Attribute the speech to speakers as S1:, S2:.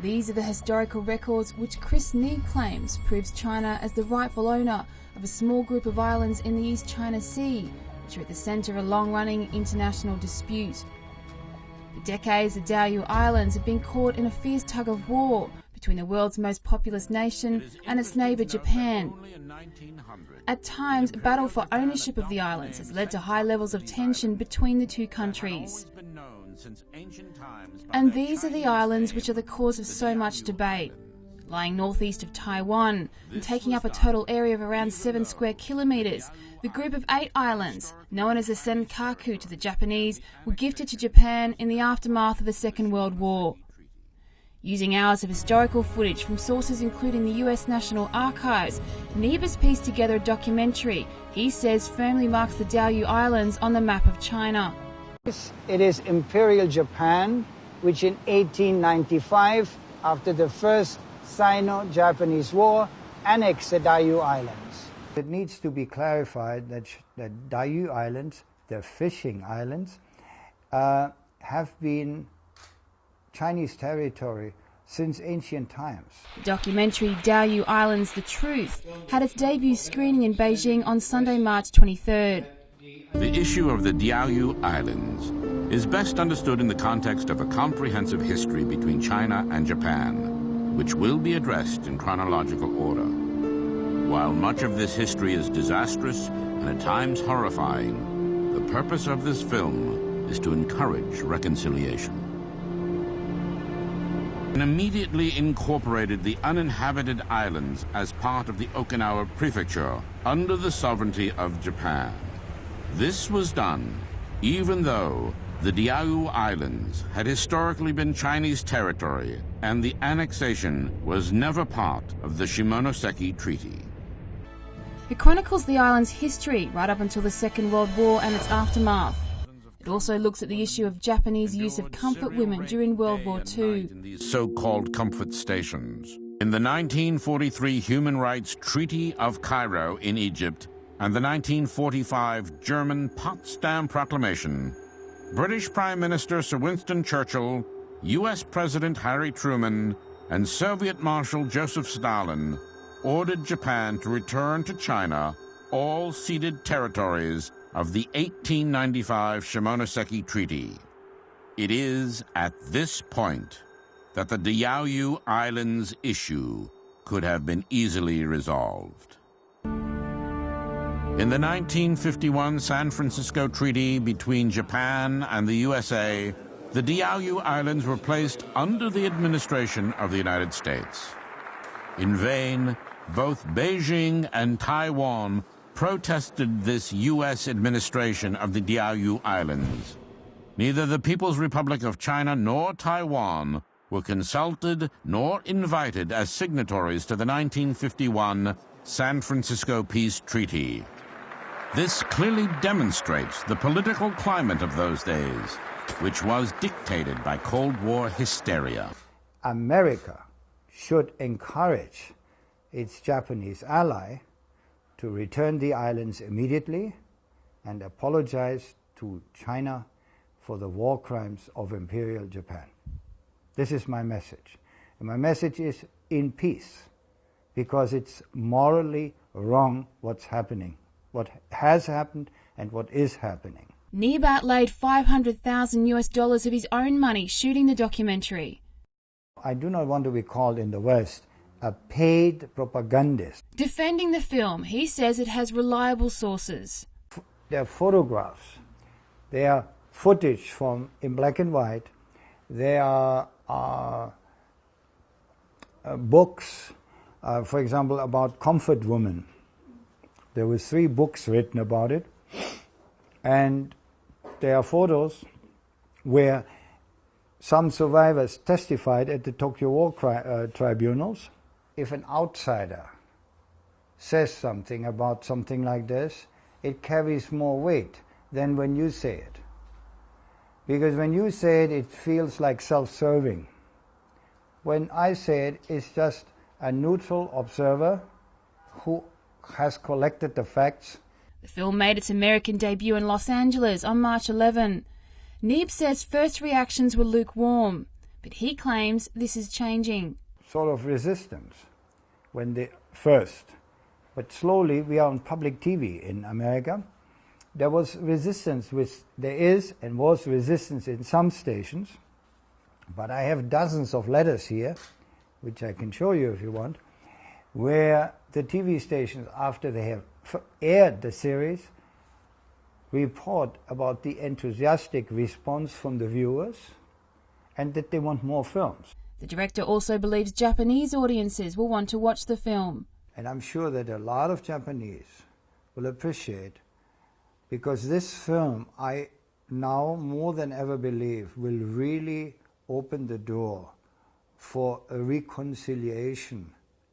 S1: These are the historical records which Chris Neeb claims proves China as the rightful owner of a small group of islands in the East China Sea, which are at the centre of a long-running international dispute. For decades, the Diaoyu Islands have been caught in a fierce tug-of-war between the world's most populous nation and its neighbour Japan. At times, a battle for ownership of the islands has led to high levels of tension between the two countries. And these are the islands which are the cause of so much debate. Lying northeast of Taiwan and taking up a total area of around 7 square kilometres, the group of 8 islands, known as the Senkaku to the Japanese, were gifted to Japan in the aftermath of the Second World War. Using hours of historical footage from sources including the US National Archives, Neeb has pieced together a documentary he says firmly marks the Diaoyu Islands on the map of China.
S2: It is Imperial Japan, which in 1895, after the First Sino-Japanese War, annexed the Diaoyu Islands.
S3: It needs to be clarified that the Diaoyu Islands, the fishing islands, have been Chinese territory since ancient times.
S1: The documentary Diaoyu Islands: The Truth had its debut screening in Beijing on Sunday, March 23rd.
S4: The issue of the Diaoyu Islands is best understood in the context of a comprehensive history between China and Japan, which will be addressed in chronological order. While much of this history is disastrous and at times horrifying, the purpose of this film is to encourage reconciliation. It immediately incorporated the uninhabited islands as part of the Okinawa Prefecture under the sovereignty of Japan. This was done even though the Diaoyu Islands had historically been Chinese territory and the annexation was never part of the Shimonoseki Treaty.
S1: It chronicles the island's history right up until the Second World War and its aftermath. It also looks at the issue of Japanese use of comfort women during World War II.
S4: In these so-called comfort stations. In the 1943 Human Rights Treaty of Cairo in Egypt and the 1945 German Potsdam Proclamation, British Prime Minister Sir Winston Churchill, US President Harry Truman, and Soviet Marshal Joseph Stalin ordered Japan to return to China all ceded territories of the 1895 Shimonoseki Treaty. It is at this point that the Diaoyu Islands issue could have been easily resolved. In the 1951 San Francisco Treaty between Japan and the USA, the Diaoyu Islands were placed under the administration of the United States. In vain, both Beijing and Taiwan protested this U.S. administration of the Diaoyu Islands. Neither the People's Republic of China nor Taiwan were consulted nor invited as signatories to the 1951 San Francisco Peace Treaty. This clearly demonstrates the political climate of those days, which was dictated by Cold War hysteria.
S3: America should encourage its Japanese ally to return the islands immediately and apologize to China for the war crimes of Imperial Japan. This is my message. And my message is in peace, because it's morally wrong what's happening, what has happened and what is happening.
S1: Neeb outlaid $500,000 of his own money shooting the documentary.
S3: I do not want to be called in the West a paid propagandist.
S1: Defending the film, he says it has reliable sources.
S3: There are photographs, there are footage from in black and white, there are books, for example, about comfort women. There were 3 books written about it, and there are photos where some survivors testified at the Tokyo War tribunals. If an outsider says something about something like this, it carries more weight than when you say it. Because when you say it, it feels like self-serving. When I say it, it's just a neutral observer who has collected the facts.
S1: The film made its American debut in Los Angeles on March 11. Neeb says first reactions were lukewarm, But he claims this is changing.
S3: Sort of resistance when they first, but slowly we are on public TV in America. There was resistance, there is and was resistance in some stations, but I have dozens of letters here, which I can show you if you want, where the TV stations, after they have aired the series, report about the enthusiastic response from the viewers and that they want more films.
S1: The director also believes Japanese audiences will want to watch the film.
S3: And I'm sure that a lot of Japanese will appreciate, because this film, I now more than ever believe, will really open the door for a reconciliation